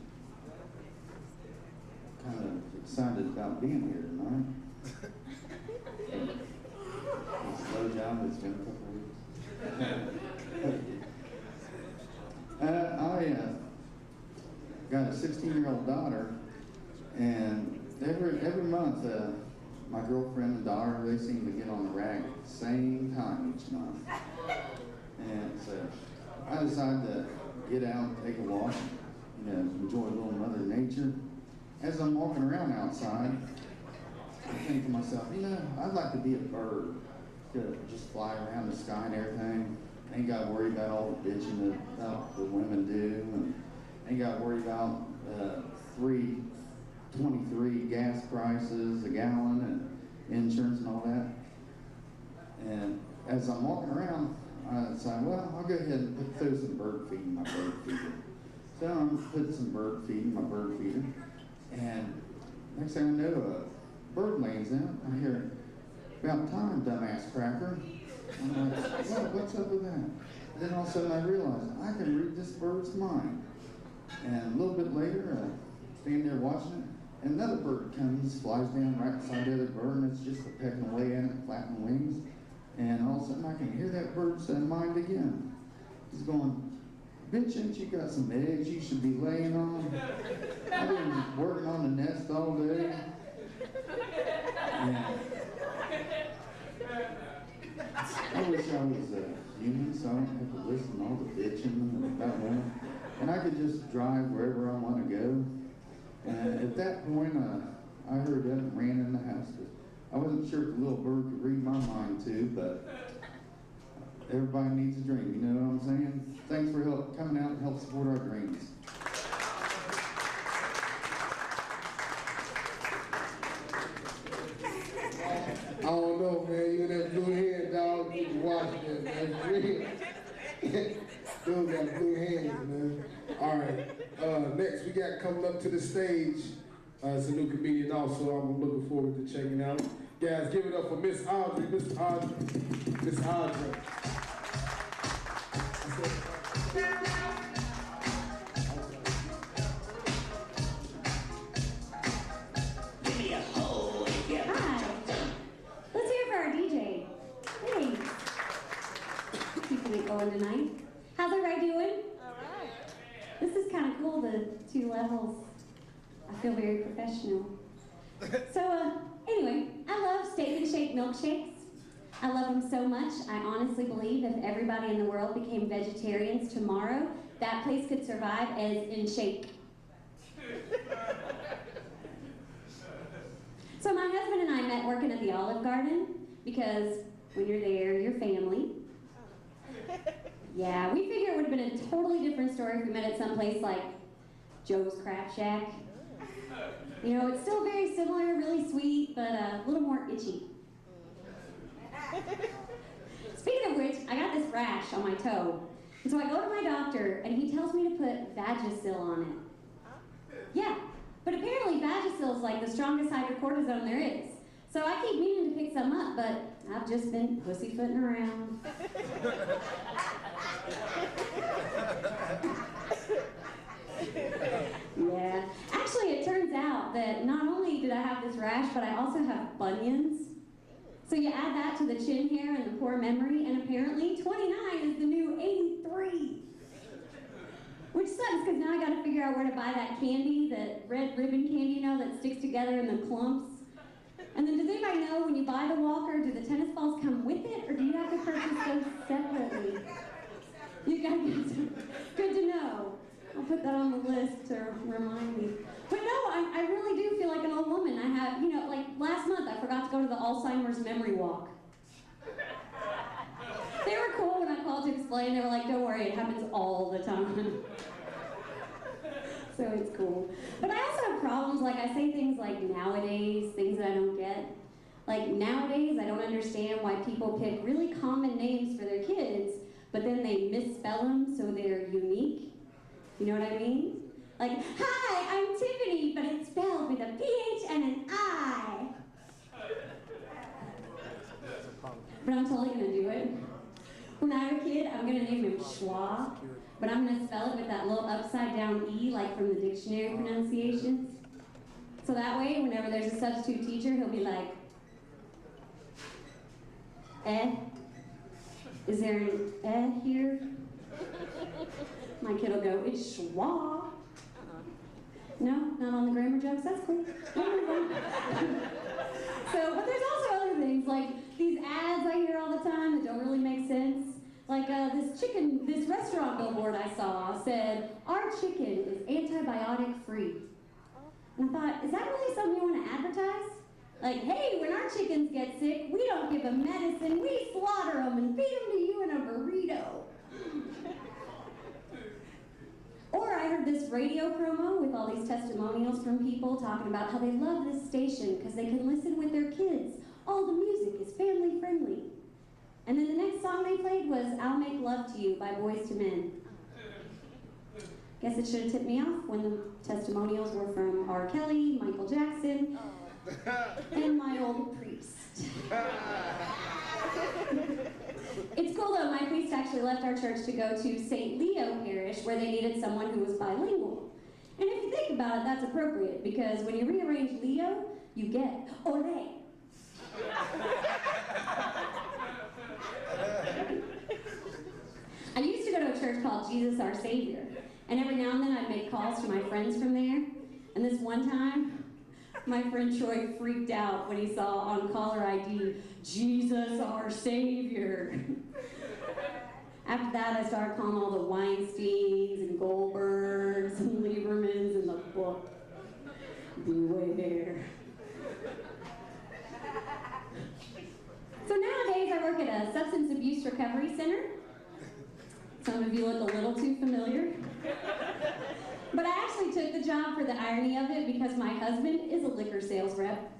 kind of excited about being here tonight. It's a slow job, it's been a couple weeks. I got a 16-year-old daughter, and every month, my girlfriend and daughter, they seem to get on the rag at the same time each month. And so I decided to get out, take a walk, enjoy a little Mother Nature. As I'm walking around outside, I think to myself, I'd like to be a bird. Could just fly around the sky and everything. Ain't got to worry about all the bitching that the women do, and ain't got to worry about $3.23 gas prices a gallon and insurance and all that. And as I'm walking around, I decided, well, I'll go ahead and throw some bird feed in my bird feeder. So I'm putting some bird feed in my bird feeder, and next thing I know, a bird lands in. I hear, "About time, dumbass cracker." I'm like, what's up with that? And then all of a sudden I realized I can read this bird's mind. And a little bit later, I stand there watching it, and another bird comes, flies down right beside the other bird, and it's just pecking away at it, flapping wings. And all of a sudden I can hear that bird's mind again. He's going, "Bitch, ain't you got some eggs you should be laying on? I've been working on the nest all day." And I wish I was human, so I don't have to listen to all the bitching about women. And I could just drive wherever I want to go. And at that point, I hurried up and ran in the house. I wasn't sure if the little bird could read my mind too, but everybody needs a dream, you know what I'm saying? Thanks for coming out and help support our dreams. I don't know, man. You and that blue head, dog. You can watch it, man. Dude got blue hands, man. All right. Next, we got coming up to the stage. It's a new comedian also. I'm looking forward to checking out. Guys, give it up for Miss Audrey. Miss Audrey. Miss Audrey. Keeping it going tonight. How's everybody doing? All right. This is kind of cool, the 2 levels. I feel very professional. So, anyway, I love Steak and Shake milkshakes. I love them so much, I honestly believe if everybody in the world became vegetarians tomorrow, that place could survive as in shake. So my husband and I met working at the Olive Garden because when you're there, you're family. Yeah, we figured it would have been a totally different story if we met at some place like Joe's Crab Shack. You know, it's still very similar, really sweet, but a little more itchy. Speaking of which, I got this rash on my toe. And so I go to my doctor, and he tells me to put Vagisil on it. Yeah, but apparently Vagisil is like the strongest hydrocortisone there is. So I keep meaning to pick some up, but I've just been pussyfooting around. Yeah. Actually, it turns out that not only did I have this rash, but I also have bunions. So you add that to the chin hair and the poor memory, and apparently 29 is the new 83. Which sucks, because now I gotta figure out where to buy that candy, that red ribbon candy, you know, that sticks together in the clumps. And then does anybody know when you buy the walker, do the tennis balls come with it, or do you have to purchase those separately? You gotta get some. Good to know. I'll put that on the list to remind me. But no, I really do feel like an old woman. I have, you know, like last month I forgot to go to the Alzheimer's memory walk. They were cool when I called to explain. They were like, don't worry, it happens all the time. So it's cool. But I also have problems, like I say things like nowadays, things that I don't get. Like nowadays, I don't understand why people pick really common names for their kids, but then they misspell them so they're unique. You know what I mean? Like, hi, I'm Tiffany, but it's spelled with a PH and an I. But I'm totally gonna do it. When I have a kid, I'm gonna name him Schwa, but I'm gonna spell it with that little upside down E, like from the dictionary pronunciations. So So that way, whenever there's a substitute teacher, he'll be like, is there an here? My kid will go, it's schwa. No, not on the grammar jokes, that's cool. We'll move on. So, but there's also other things, like these ads I hear all the time that don't really make sense. Like this restaurant billboard I saw said, our chicken is antibiotic free. And I thought, is that really something you want to advertise? Like, hey, when our chickens get sick, we don't give them medicine, we slaughter them and feed them to you in a burrito. Or I heard this radio promo with all these testimonials from people talking about how they love this station because they can listen with their kids. All the music is family friendly. And then the next song they played was I'll Make Love to You by Boyz II Men. Guess it should have tipped me off when the testimonials were from R. Kelly, Michael Jackson, and my old priest. It's cool though, my priest actually left our church to go to St. Leo Parish where they needed someone who was bilingual. And if you think about it, that's appropriate because when you rearrange Leo, you get ole. I used to go to a church called Jesus Our Savior, and every now and then I'd make calls to my friends from there, and this one time, my friend Troy freaked out when he saw on caller ID, Jesus Our Savior. After that, I started calling all the Weinsteins and Goldbergs and Liebermans in the book. Beware. So nowadays, I work at a substance abuse recovery center. Some of you look a little too familiar. But I actually took the job for the irony of it because my husband is a liquor sales rep.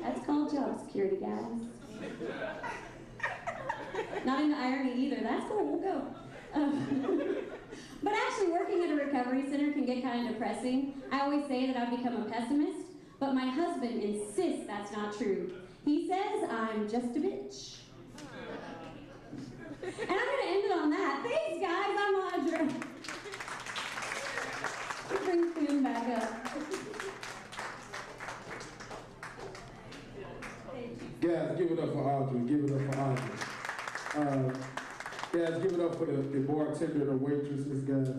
That's called job security, guys. Not into irony either. That's cool, we'll go. But actually working at a recovery center can get kind of depressing. I always say that I've become a pessimist, but my husband insists that's not true. He says I'm just a bitch. And I'm going to end it on that. Thanks, guys. I'm Audra. Bring Spoon back up. Guys, give it up for Audrey. Give it up for Audrey. Guys, give it up for the bartender and the waitresses, guys.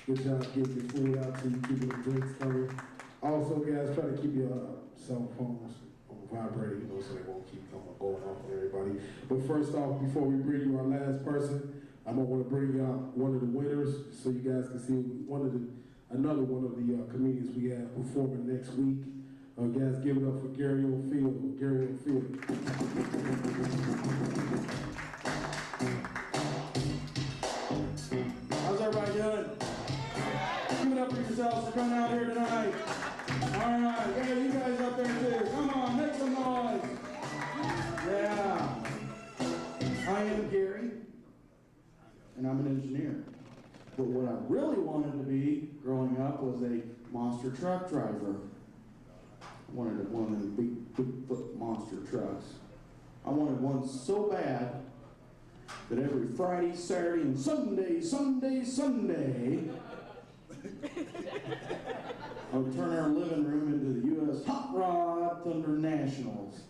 Good job getting your food out to you, keeping the drinks coming. Also, guys, try to keep your cell phones on vibrating, so they won't keep going off on everybody. But first off, before we bring you our last person, I'm gonna want to bring out one of the winners so you guys can see another one of the comedians we have performing next week. Guys, give it up for Gary O'Field. Gary O'Field. How's everybody doing? Give it up for yourselves for coming out here tonight. All right, yeah, you guys up there too. Come on, make some noise. Yeah. I am Gary, and I'm an engineer. But what I really wanted to be growing up was a monster truck driver. I wanted one of them big monster trucks. I wanted one so bad that every Friday, Saturday, and Sunday, I would turn our living room into the U.S. Hot Rod Thunder Nationals.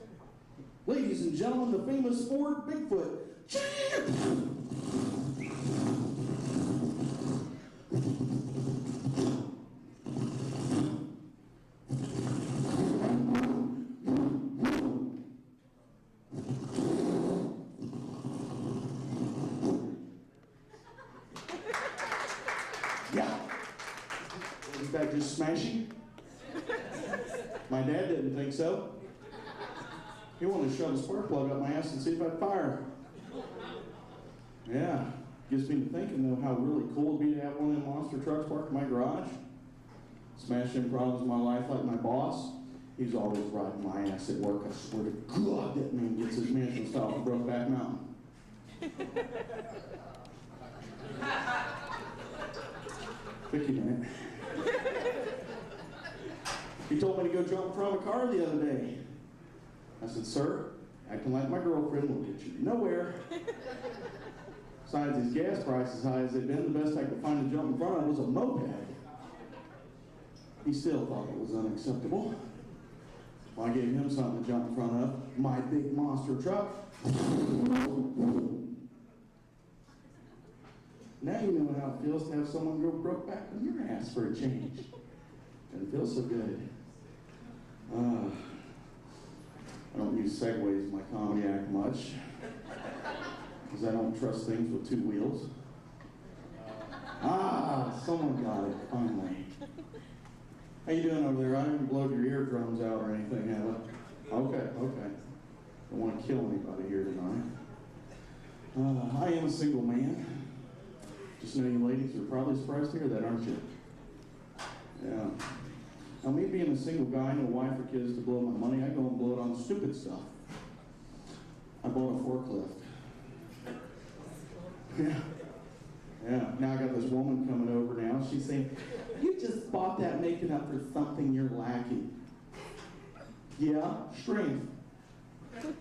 Ladies and gentlemen, the famous Ford Bigfoot. Yeah. Was that just smashing? My dad didn't think so. He wanted to shove a spark plug up my ass and see if I'd fire. Yeah. Gets me to thinking, though, how really cool it'd be to have one of them monster trucks parked in my garage. Smashing problems in my life like my boss. He's always riding my ass at work. I swear to God, that man gets his mansion style from Brokeback Mountain. Vicky, man. He told me to go jump in front of a car the other day. I said, sir, acting like my girlfriend will get you nowhere. Besides, these gas prices, high as they've been, the best I could find to jump in front of was a moped. he still thought it was unacceptable. Well, I gave him something to jump in front of, my big monster truck. Now you know how it feels to have someone go broke back on your ass for a change. Doesn't feel so good. I don't use segues in my comedy act much, because I don't trust things with two wheels. Someone got it, finally. How you doing over there? I haven't blown your eardrums out or anything, have I? Okay. Don't want to kill anybody here tonight. I am a single man. Just know you ladies are probably surprised to hear that, aren't you? Yeah. Now, me being a single guy, no wife or kids to blow my money, I go and blow it on stupid stuff. I bought a forklift. Yeah. Now I got this woman coming over now. She's saying, "You just bought that making up for something you're lacking." Yeah, strength. It's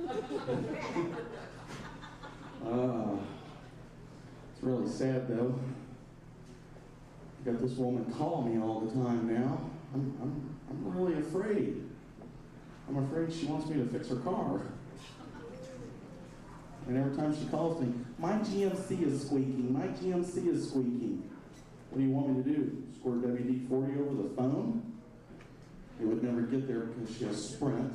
really sad though. I got this woman calling me all the time now. I'm really afraid. I'm afraid she wants me to fix her car. And every time she calls me, "My GMC is squeaking, my GMC is squeaking." What do you want me to do? Squirt WD-40 over the phone? It would never get there because she has Sprint.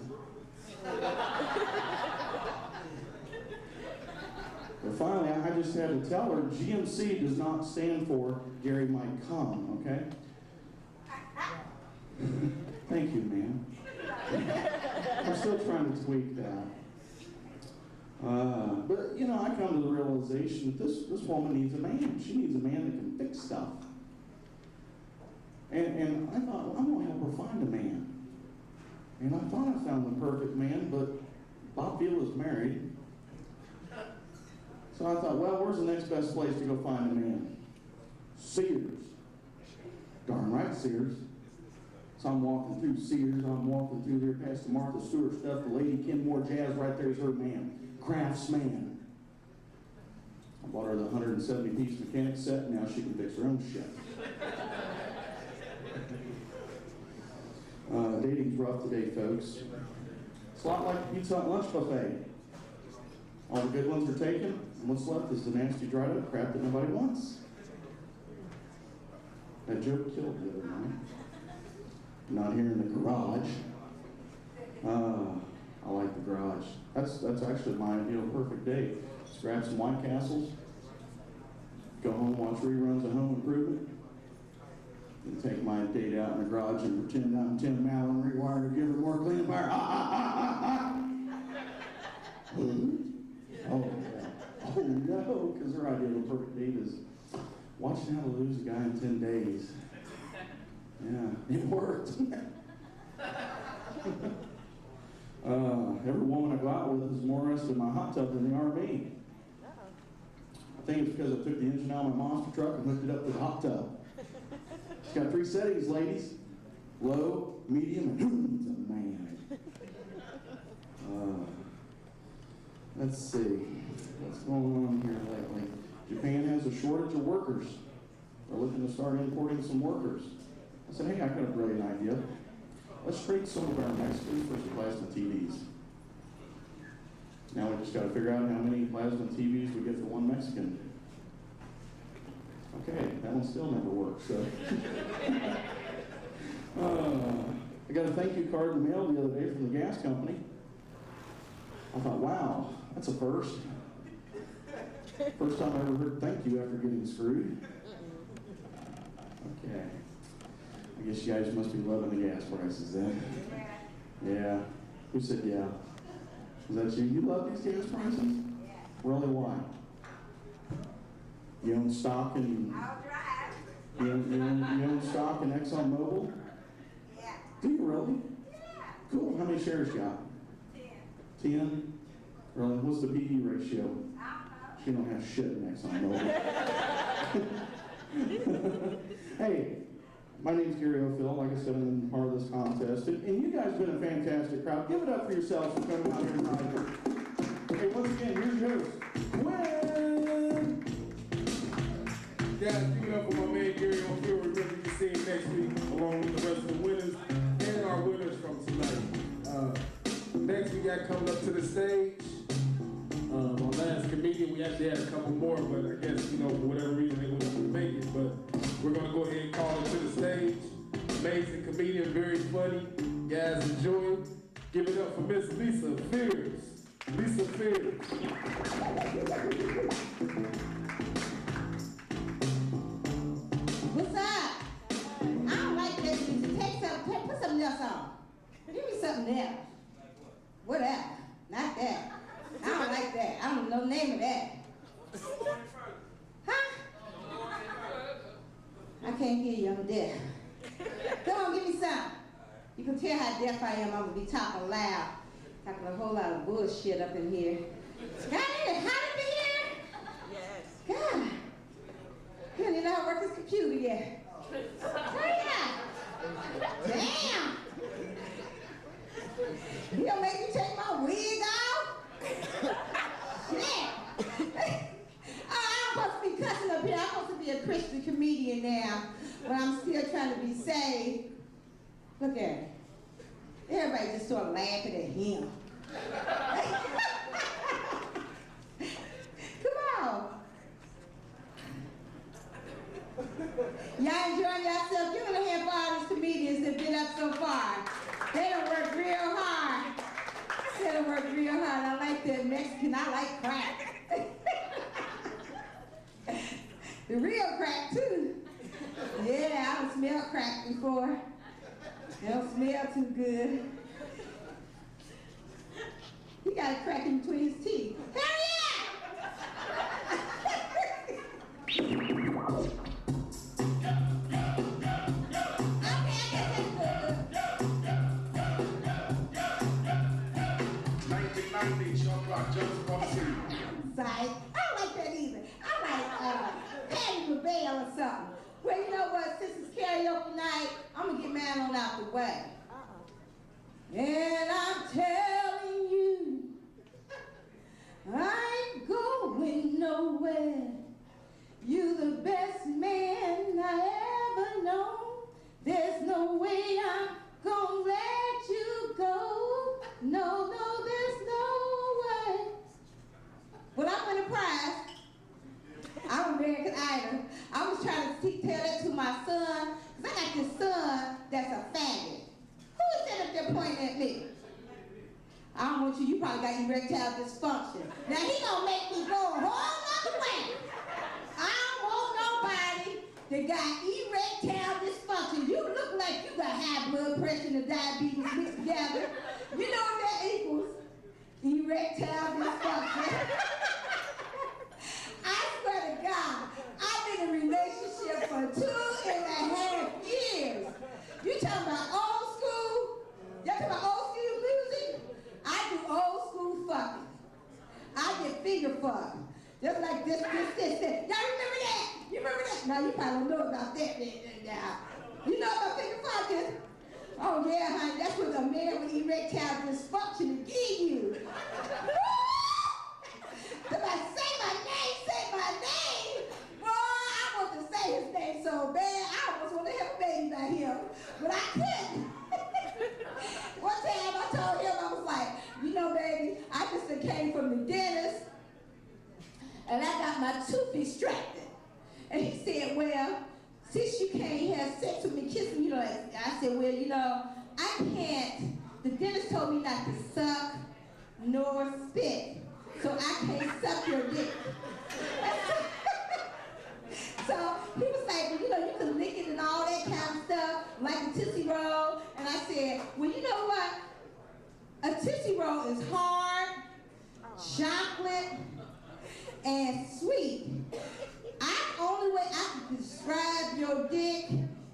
But finally, I just had to tell her, GMC does not stand for Gary Might Come, okay? Thank you, ma'am. I'm still trying to tweak that. But, you know, I come to the realization that this woman needs a man. She needs a man that can fix stuff. And I thought, well, I'm going to help her find a man. And I thought I found the perfect man, but Bob Beal is married. So I thought, well, where's the next best place to go find a man? Sears. Darn right, Sears. So I'm walking through Sears, I'm walking through there past the Martha Stewart stuff, the Lady Kenmore Jazz, right there's her man. Craftsman. I bought her the 170-piece mechanic set, and now she can fix her own shit. Dating's rough today, folks. It's a lot like the pizza at lunch buffet. All the good ones are taken, and what's left is the nasty, dried up crap that nobody wants. That joke killed the other night. Not here in the garage. I like the garage. That's actually my ideal perfect day. Just grab some White Castles, go home, watch reruns of Home Improvement, and take my date out in the garage and pretend I'm Tim Allen rewired to give her more clean fire. Oh no, because her ideal perfect date is watching how to lose a guy in 10 days. Yeah, it worked. Every woman I go out with is more interested in my hot tub than they are me. I think it's because I took the engine out of my monster truck and hooked it up to the hot tub. It's got 3 settings, ladies. Low, medium, and it's a man. Let's see. What's going on here lately? Japan has a shortage of workers. They're looking to start importing some workers. I said, hey, I got a brilliant idea. Let's trade some of our Mexicans for some plasma TVs. Now we just got to figure out how many plasma TVs we get for one Mexican. Okay, that one still never works. So. I got a thank you card in the mail the other day from the gas company. I thought, wow, that's a first. First time I ever heard thank you after getting screwed. Okay. I guess you guys must be loving the gas prices then. Yeah. Who said yeah? Was that you? You love these gas prices? Yeah. Really, why? You own stock in... I'll drive. You own stock in ExxonMobil? Yeah. Do you really? Yeah. Cool. How many shares you got? 10. 10? Really? What's the PE ratio? I don't know. She don't have shit in ExxonMobil. Hey. My name's Gary O'Phil. Like I said, I'm part of this contest. And you guys have been a fantastic crowd. Give it up for yourselves for coming out here tonight. Okay, once again, here's your host, Gwen! Guys, give it up for my man Gary O'Phil. Remember you see him next week along with the rest of the got coming up to the stage. Our last comedian, we actually had a couple more, but I guess, for whatever reason, they weren't able to make it. But we're going to go ahead and call it to the stage. Amazing comedian, very funny. Guys, enjoy. Give it up for Miss Lisa Fears. Lisa Fears. What's up? I don't like that music. Put something else on. Give me something else. Whatever. Not that. I don't like that. I don't know the name of that. Huh? I can't hear you. I'm deaf. Come on, give me some. You can tell how deaf I am. I'm going to be talking loud. Talking a whole lot of bullshit up in here. God, ain't it hot up in here? Yes. God. You don't even know how to work this computer yet. Hurry up. Damn. You gonna make me take my wig off? Shit. Oh, I'm supposed to be cussing up here. I'm supposed to be a Christian comedian now, but I'm still trying to be saved. Look at it. Everybody just sort of laughing at him. Come on. Y'all enjoying yourself? Give it a hand for all these comedians that been up so far. They done worked real hard. They done worked real hard. I like that Mexican. I like crack. The real crack, too. Yeah, I done smelled crack before. It don't smell too good. He got a crack in between his teeth. Hurry up! Psych. I don't like that either. I like Patti LaBelle or something. Well, you know what? Since it's karaoke night, I'm gonna get mine on out the way. And I'm telling you, I ain't going nowhere. You the best man I ever known. There's no way I'm gonna let you go. No, there's no way. Well, I win a prize. I'm American Idol. I was trying to tell that to my son, because I got this son that's a faggot. Who is that up there pointing at me? I don't want you probably got erectile dysfunction. Now he gonna make me go a whole other way. I don't want nobody that got erectile dysfunction. You look like you got high blood pressure and diabetes mixed together. You know what that equals? Erectile dysfunction. I swear to God, I've been in a relationship for 2.5 years. You talking about old school? Y'all talking about old school music? I do old school fucking. I get finger fucked. Just like this. Y'all remember that? You remember that? Now you probably don't know about that now. You know about finger fucking? Oh yeah, honey, that's what a man with erectile dysfunction will give you. Somebody say my name. Boy, I want to say his name so bad, I almost want to have a baby by him, but I couldn't. One time I told him, I was like, you know, baby, I just came from the dentist, and I got my tooth extracted. And he said, well, since you can't have sex with me, kiss me, I said, well, I can't. The dentist told me not to suck nor spit. So I can't suck your dick. So he was like, well, you can lick it and all that kind of stuff, like a Tootsie Roll. And I said, well, you know what? A Tootsie Roll is hard, chocolate, and sweet. The only way I can describe your dick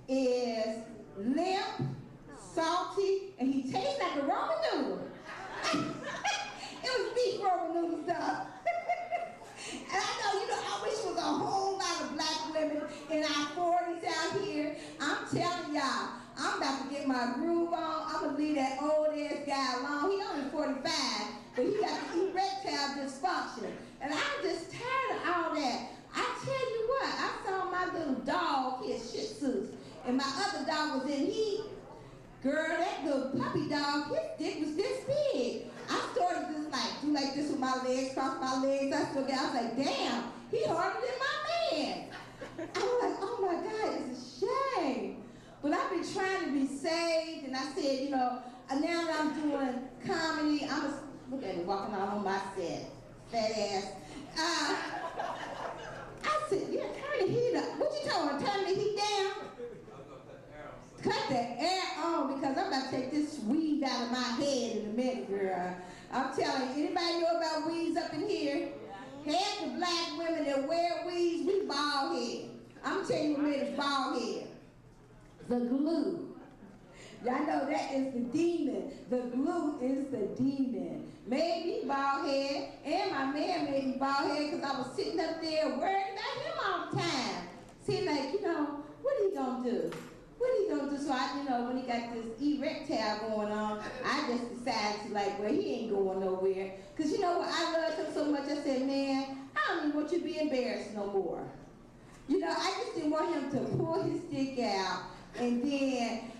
is limp, salty, and he tastes like a Roman noodle. It was beef Roman noodle stuff. And I wish there was a whole lot of black women in our 40s out here. I'm telling y'all, I'm about to get my groove on. I'm gonna leave that old ass guy alone. He only 45, but he got erectile dysfunction. And I'm just tired of all that. I tell you what, I saw my little dog, he had Shih Tzus, and my other dog was in heat. Girl, that little puppy dog, his dick was this big. I to my legs, crossed my legs. I was like, damn, he harder than my man. I was like, oh my God, it's a shame. But I've been trying to be saved, and I said, you know, now that I'm doing comedy, look at me walking out on my set, fat ass. I said, yeah, turn the heat up. What you talking about, turn the heat down? Cut the air on, because I'm about to take this weave out of my head in a minute, girl. I'm telling you, anybody know about weaves up in here? Half the black women that wear weaves, we bald head. I'm telling you what made us bald head. The glue. Y'all know that is the demon. The glue is the demon. Made me bald head, and my man made me bald head because I was sitting up there worried about him all the time. Seemed like, you know, what are he gonna do? What are he gonna do? So I, you know, when he got this erectile going on, I just decided to like, well, he ain't going nowhere. Cause you know what, I loved him so much, I said, man, I don't even want you to be embarrassed no more. You know, I just didn't want him to pull his dick out and then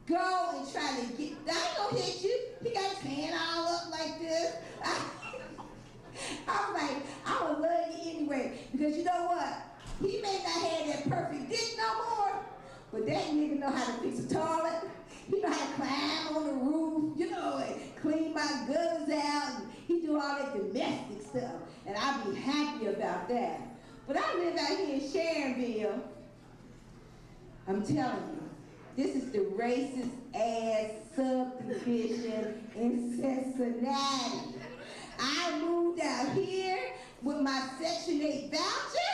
go and try to get, I ain't gonna hit you. He got his hand all up like this. I was like, I would love you anyway. Because you know what? He may not have that perfect dick no more, but that nigga know how to fix a toilet. He know how to climb on the roof, you know, and clean my gutters out. And he do all that domestic stuff. And I'd be happy about that. But I live out here in Sharonville. I'm telling you, this is the racist ass subdivision in Cincinnati. I moved out here with my Section 8 voucher.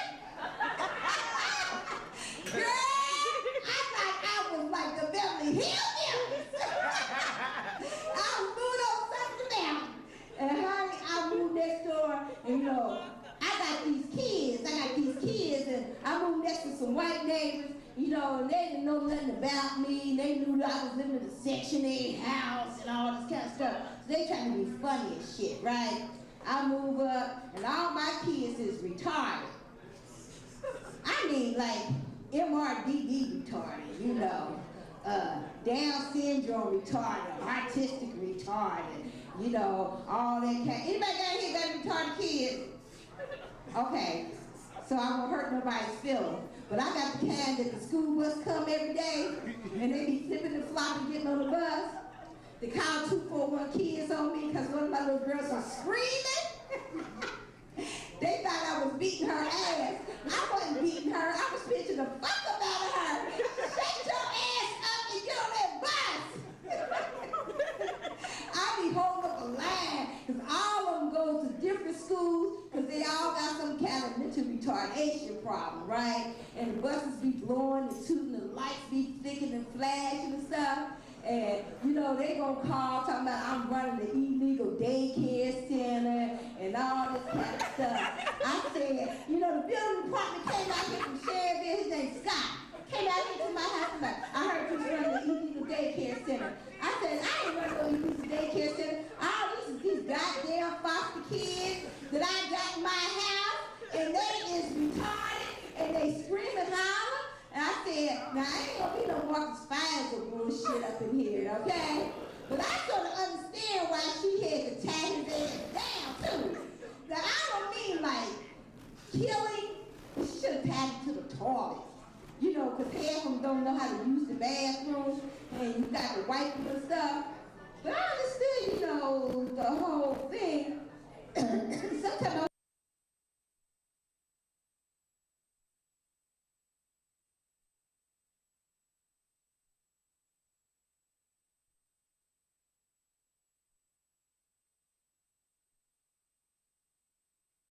Girl, I thought I was like the Beverly Hillbillies. I moved on Sunday Mountain. And honey, I moved next door, and you know, I got these kids, and I moved next to some white neighbors, you know, and they didn't know nothing about me. They knew that I was living in a Section 8 house and all this kind of stuff. So they trying to be funny as shit, right? I move up, and all my kids is retarded. I mean, like, MRDD retarded, you know, Down syndrome retarded, artistic retarded, you know, all that kind. Anybody down here got retarded kids? Okay, so I won't hurt nobody's feelings. But I got the kind that the school bus come every day, and they be flipping and flopping getting on the bus. They call 241 kids on me because one of my little girls was screaming. They thought I was beating her ass. I wasn't beating her. I was pinching the fuck up out of her. Shut your ass up and get on that bus. I be holding up a line because all of them go to different schools because they all got some kind of mental retardation problem, right? And the buses be blowing and tooting, the lights be flicking and flashing and stuff. And, you know, they gonna call talking about I'm running the illegal daycare center and all this kind of stuff. I said, you know, the building department came out here from Sharonville, his name's Scott. Came out here to my house and like, I heard you was running the illegal daycare center. I said, I ain't running no illegal daycare center. All these goddamn foster kids that I got in my house, and they is retarded, and they scream and holler. And I said, now I ain't gonna be no Marcus Fines or bullshit up in here, okay? But I sort of understand why she had to tie his ass down too. Now I don't mean like killing, she should have tied him to the toilet. You know, because half of them don't know how to use the bathroom, and you got to wipe them and stuff. But I understood, you know, the whole thing.